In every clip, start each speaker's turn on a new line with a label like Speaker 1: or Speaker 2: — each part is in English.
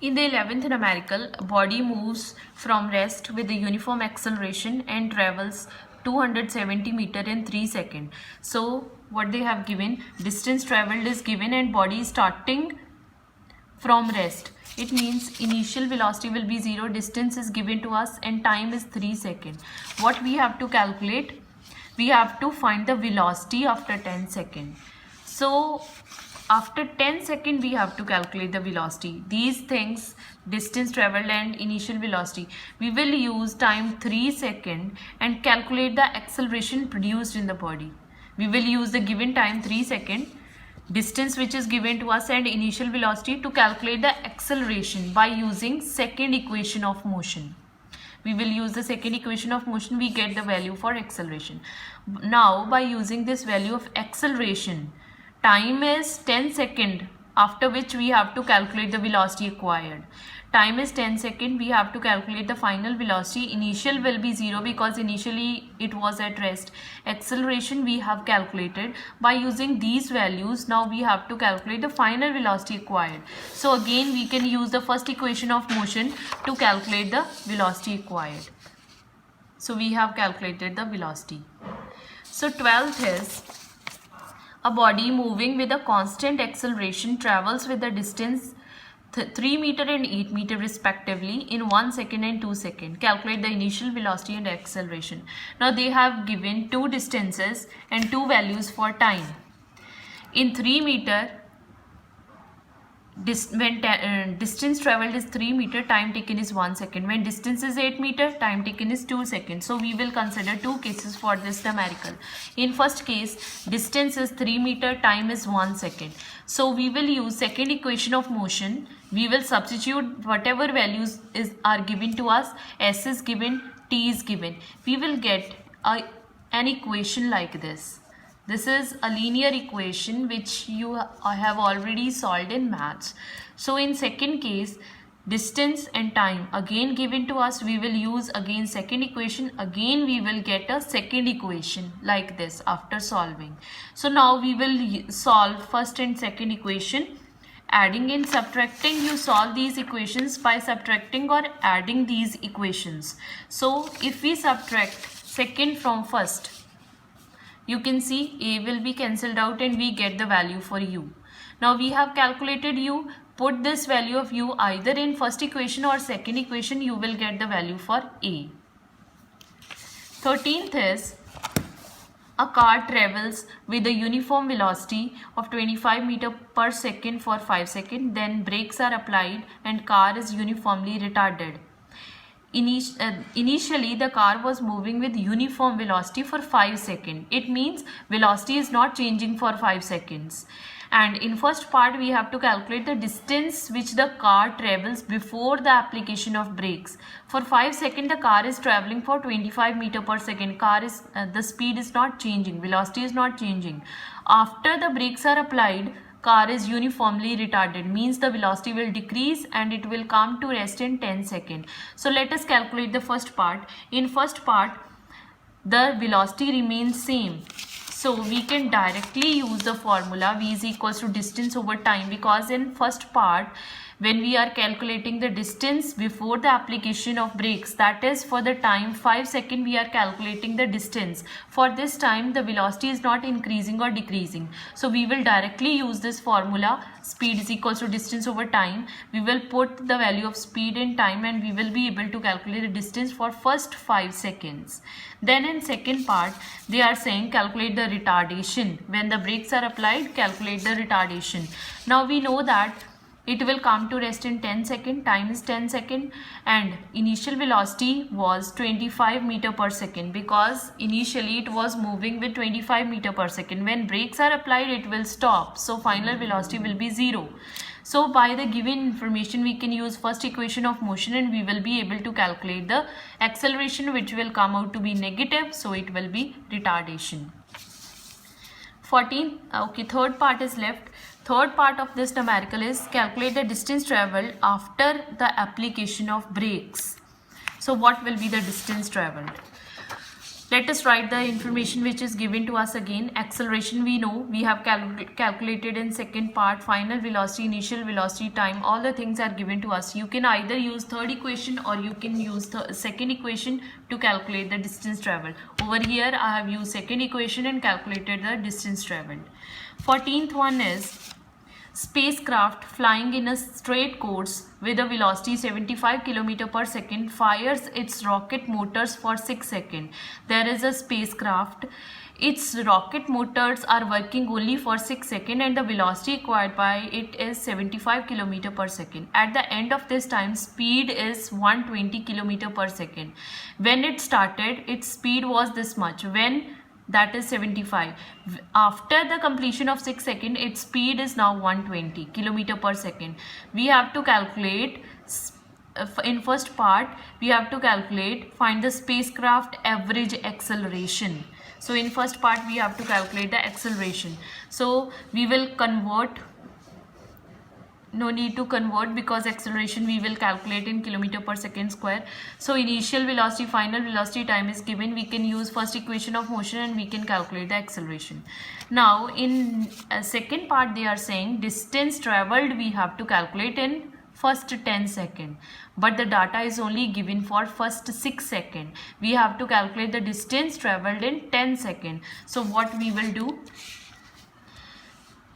Speaker 1: In the 11th numerical, a body moves from rest with a uniform acceleration and travels 270 meter in 3 seconds. So what they have given, distance traveled is given and body is starting from rest. It means initial velocity will be 0, distance is given to us and time is 3 seconds. What we have to calculate? We have to find the velocity after 10 seconds. So after 10 seconds we have to calculate the velocity. These things, distance traveled and initial velocity, we will use time 3 seconds and calculate the acceleration produced in the body. We will use the given time 3 seconds, distance which is given to us and initial velocity to calculate the acceleration by using second equation of motion. We will use the second equation of motion, we get the value for acceleration. Now by using this value of acceleration, time is 10 seconds, after which we have to calculate the velocity acquired. Time is 10 seconds, we have to calculate the final velocity. Initial will be 0 because initially it was at rest. Acceleration we have calculated. By using these values, now we have to calculate the final velocity acquired. So again we can use the first equation of motion to calculate the velocity acquired. So we have calculated the velocity. So 12th is, a body moving with a constant acceleration travels with a distance 3 meter and 8 meter respectively in 1 second and 2 seconds. Calculate the initial velocity and acceleration. Now they have given two distances and two values for time. In 3 meter, when distance traveled is 3 meter, time taken is 1 second. When distance is 8 meter, time taken is 2 seconds. So we will consider two cases for this numerical. In first case, distance is 3 meter, time is 1 second. So we will use second equation of motion. We will substitute whatever values are given to us. S is given, T is given. We will get an equation like this. This is a linear equation which you have already solved in maths. So in second case, distance and time again given to us, we will use again second equation. Again we will get a second equation like this after solving. So now we will solve first and second equation. Adding and subtracting, you solve these equations by subtracting or adding these equations. So if we subtract second from first, you can see A will be cancelled out and we get the value for U. Now we have calculated U. Put this value of U either in first equation or second equation, you will get the value for A. 13th is, a car travels with a uniform velocity of 25 meter per second for 5 seconds. Then brakes are applied and car is uniformly retarded. Initially the car was moving with uniform velocity for 5 seconds. It means velocity is not changing for 5 seconds. And in first part we have to calculate the distance which the car travels before the application of brakes. For 5 seconds the car is traveling for 25 meter per second. The speed is not changing, velocity is not changing. After the brakes are applied, car is uniformly retarded, means the velocity will decrease and it will come to rest in 10 seconds. So let us calculate the first part. In first part, the velocity remains same. So we can directly use the formula V is equals to distance over time, because in first part, when we are calculating the distance before the application of brakes, that is for the time 5 seconds, we are calculating the distance. For this time the velocity is not increasing or decreasing. So we will directly use this formula, speed is equals to distance over time. We will put the value of speed and time and we will be able to calculate the distance for first 5 seconds. Then in second part, they are saying calculate the retardation. When the brakes are applied, calculate the retardation. Now we know that it will come to rest in 10 seconds, time is 10 seconds, and initial velocity was 25 meter per second because initially it was moving with 25 meter per second. When brakes are applied, it will stop. So final velocity will be 0. So by the given information, we can use first equation of motion and we will be able to calculate the acceleration, which will come out to be negative. So it will be retardation. 14. Okay, third part is left. Third part of this numerical is calculate the distance traveled after the application of brakes. So what will be the distance traveled? Let us write the information which is given to us again. Acceleration we know, we have calculated in second part. Final velocity, initial velocity, time, all the things are given to us. You can either use third equation or you can use the second equation to calculate the distance traveled. Over here I have used second equation and calculated the distance traveled. 14th one is spacecraft flying in a straight course with a velocity 75 km per second fires its rocket motors for 6 seconds. There is a spacecraft. Its rocket motors are working only for 6 seconds and the velocity acquired by it is 75 km per second. At the end of this time, speed is 120 km per second. When it started, its speed was this much. When that is 75. After the completion of 6 seconds, its speed is now 120 km per second. We have to calculate, in first part, we have to calculate, find the spacecraft average acceleration. So in first part, we have to calculate the acceleration. So we will convert. No need to convert because acceleration we will calculate in kilometer per second square. So initial velocity, final velocity, time is given. We can use first equation of motion and we can calculate the acceleration. Now in second part they are saying distance traveled we have to calculate in first 10 seconds. But the data is only given for first 6 seconds. We have to calculate the distance traveled in 10 seconds. So what we will do,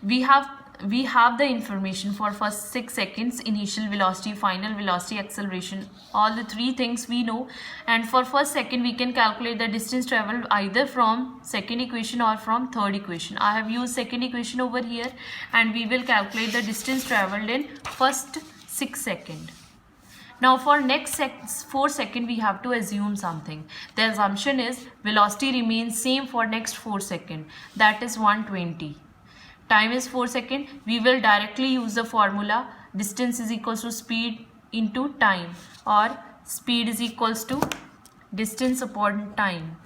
Speaker 1: we have the information for first 6 seconds, initial velocity, final velocity, acceleration, all the three things we know. And for first second we can calculate the distance traveled either from second equation or from third equation. I have used second equation over here and we will calculate the distance traveled in first 6 seconds. Now for next 4 seconds we have to assume something. The assumption is velocity remains same for next 4 seconds, that is 120. Time is 4 seconds. We will directly use the formula distance is equals to speed into time, or speed is equals to distance upon time.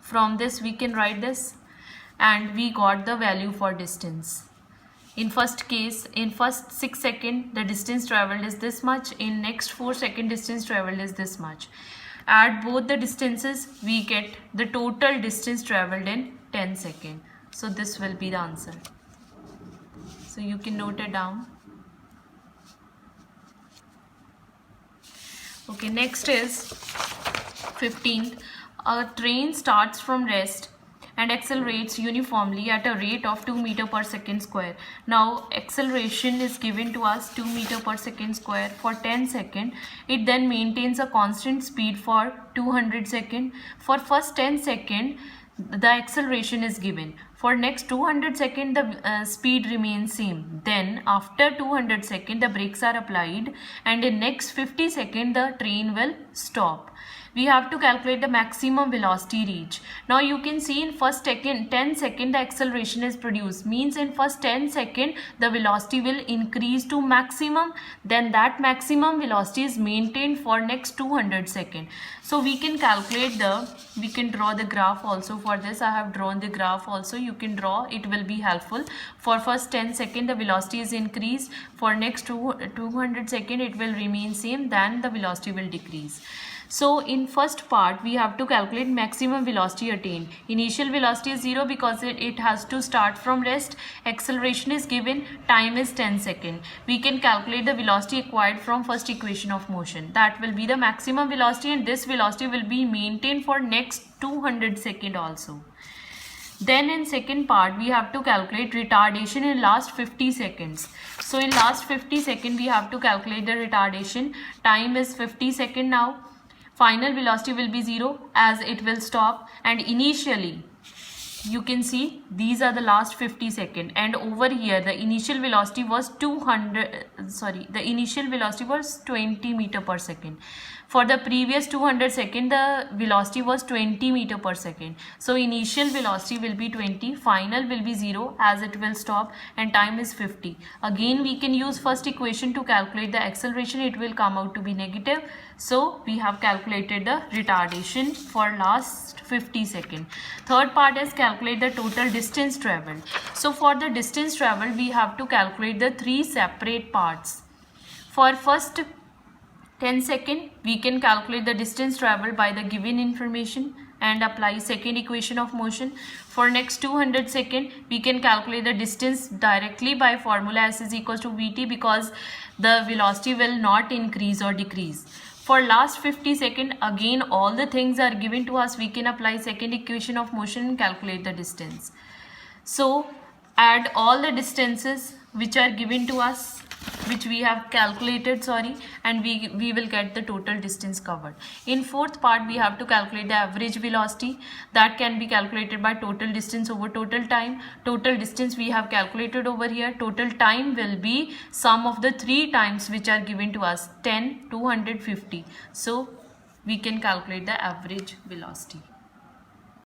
Speaker 1: From this we can write this and we got the value for distance. In first case, in first 6 seconds the distance traveled is this much. In next 4 seconds distance traveled is this much. Add both the distances, we get the total distance traveled in 10 seconds. So this will be the answer. So you can note it down. Okay, next is 15th. A train starts from rest and accelerates uniformly at a rate of 2 meter per second square. Now acceleration is given to us 2 meter per second square for 10 seconds. It then maintains a constant speed for 200 seconds. For first 10 seconds the acceleration is given. For next 200 seconds the speed remains same. Then after 200 seconds the brakes are applied and in next 50 seconds the train will stop. We have to calculate the maximum velocity reach. Now you can see in first 10 seconds the acceleration is produced. Means in first 10 seconds the velocity will increase to maximum. Then that maximum velocity is maintained for next 200 seconds. So we can calculate we can draw the graph also for this. I have drawn the graph also. You can draw, it will be helpful. For first 10 seconds the velocity is increased. For next 200 seconds it will remain same. Then the velocity will decrease. So in first part we have to calculate maximum velocity attained. Initial velocity is 0 because it has to start from rest. Acceleration is given, time is 10 seconds. We can calculate the velocity acquired from first equation of motion. That will be the maximum velocity and this velocity will be maintained for next 200 seconds also. Then in second part we have to calculate retardation in last 50 seconds. So in last 50 seconds we have to calculate the retardation. Time is 50 seconds now. Final velocity will be 0 as it will stop, and initially you can see these are the last 50 seconds, and over here the initial velocity was 20 meter per second. For the previous 200 seconds the velocity was 20 meter per second. So initial velocity will be 20, final will be 0 as it will stop, and time is 50. Again we can use first equation to calculate the acceleration. It will come out to be negative. So we have calculated the retardation for last 50 seconds. Third part is calculate the total distance traveled. So for the distance traveled we have to calculate the 3 separate parts. For first 10 seconds we can calculate the distance traveled by the given information. and apply second equation of motion. For next 200 second, we can calculate the distance directly by formula S is equals to Vt, because the velocity will not increase or decrease. For last 50 second, again all the things are given to us. We can apply second equation of motion and calculate the distance. So add all the distances which are given to us, which we have calculated, and we will get the total distance covered. In fourth part, we have to calculate the average velocity. That can be calculated by total distance over total time. Total distance we have calculated over here. Total time will be sum of the 3 times which are given to us, 10, 250. So we can calculate the average velocity.